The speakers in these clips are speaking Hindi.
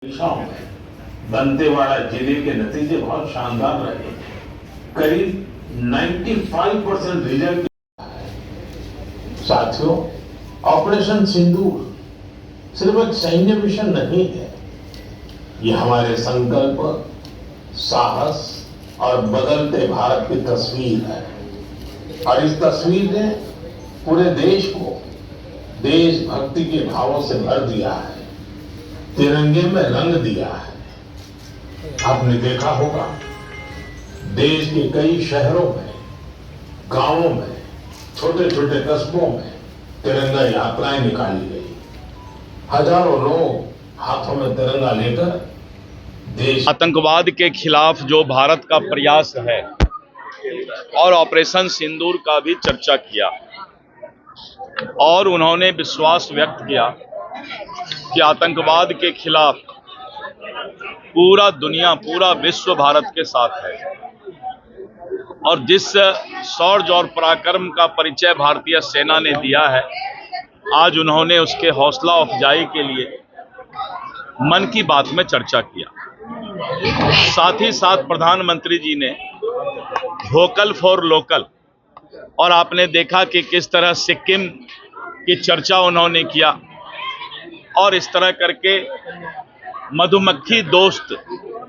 दिशाओं में दंतेवाड़ा जिले के नतीजे बहुत शानदार रहे। करीब 95% रिजल्ट। साथियों, ऑपरेशन सिंदूर सिर्फ एक सैन्य मिशन नहीं है, ये हमारे संकल्प, साहस और बदलते भारत की तस्वीर है। और इस तस्वीर ने पूरे देश को देशभक्ति के भावों से भर दिया है, तिरंगे में रंग दिया है। आपने देखा होगा, देश के कई शहरों में, गांवों में, छोटे छोटे कस्बों में तिरंगा यात्राएं निकाली गई। हजारों लोग हाथों में तिरंगा लेकर देश आतंकवाद के खिलाफ जो भारत का प्रयास है और ऑपरेशन सिंदूर का भी चर्चा किया और उन्होंने विश्वास व्यक्त किया कि आतंकवाद के खिलाफ पूरा दुनिया, पूरा विश्व भारत के साथ है। और जिस शौर्य और पराक्रम का परिचय भारतीय सेना ने दिया है, आज उन्होंने उसके हौसला अफजाई के लिए मन की बात में चर्चा किया। साथ ही साथ प्रधानमंत्री जी ने वोकल फॉर लोकल, और आपने देखा कि किस तरह सिक्किम की चर्चा उन्होंने किया और इस तरह करके मधुमक्खी दोस्त,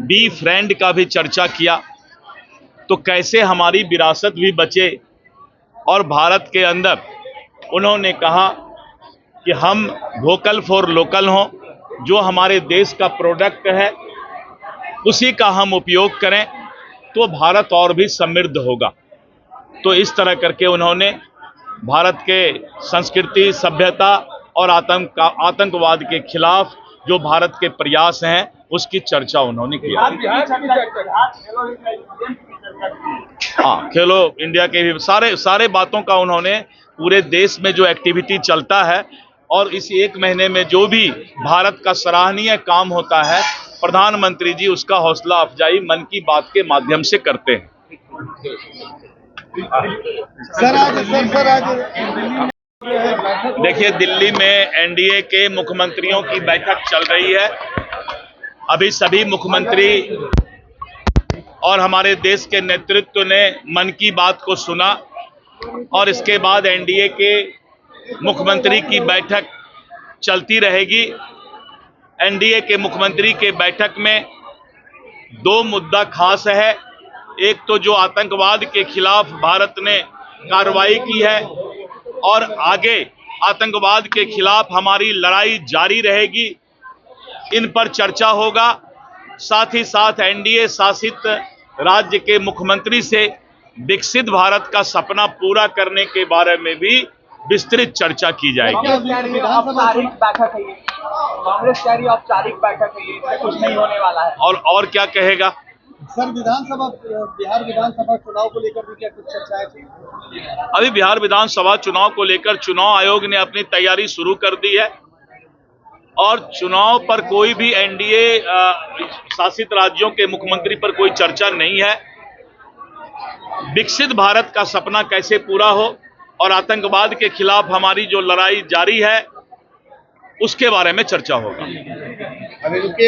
बी फ्रेंड का भी चर्चा किया। तो कैसे हमारी विरासत भी बचे। और भारत के अंदर उन्होंने कहा कि हम वोकल फॉर लोकल हों, जो हमारे देश का प्रोडक्ट है उसी का हम उपयोग करें तो भारत और भी समृद्ध होगा। तो इस तरह करके उन्होंने भारत के संस्कृति, सभ्यता और आतंकवाद के खिलाफ जो भारत के प्रयास हैं उसकी चर्चा उन्होंने किया। हाँ, खेलो इंडिया के भी सारे बातों का उन्होंने, पूरे देश में जो एक्टिविटी चलता है और इस एक महीने में जो भी भारत का सराहनीय काम होता है, प्रधानमंत्री जी उसका हौसला अफजाई मन की बात के माध्यम से करते हैं। देखिए, दिल्ली में एनडीए के मुख्यमंत्रियों की बैठक चल रही है। अभी सभी मुख्यमंत्री और हमारे देश के नेतृत्व ने मन की बात को सुना और इसके बाद एनडीए के मुख्यमंत्री की बैठक चलती रहेगी। एनडीए के मुख्यमंत्री के बैठक में दो मुद्दा खास है। एक तो जो आतंकवाद के खिलाफ भारत ने कार्रवाई की है और आगे आतंकवाद के खिलाफ हमारी लड़ाई जारी रहेगी, इन पर चर्चा होगा। साथ ही साथ एनडीए शासित राज्य के मुख्यमंत्री से विकसित भारत का सपना पूरा करने के बारे में भी विस्तृत चर्चा की जाएगी। औपचारिक बैठक है ये, कांग्रेस कह रही है औपचारिक बैठक है ये, इससे कुछ नहीं होने वाला है। और क्या कहेगा सर, बिहार विधानसभा चुनाव को लेकर भी क्या कुछ चर्चाएं थी? अभी बिहार विधानसभा चुनाव को लेकर चुनाव आयोग ने अपनी तैयारी शुरू कर दी है और चुनाव पर कोई भी एनडीए शासित राज्यों के मुख्यमंत्री पर कोई चर्चा नहीं है। विकसित भारत का सपना कैसे पूरा हो और आतंकवाद के खिलाफ हमारी जो लड़ाई जारी है उसके बारे में चर्चा होगा।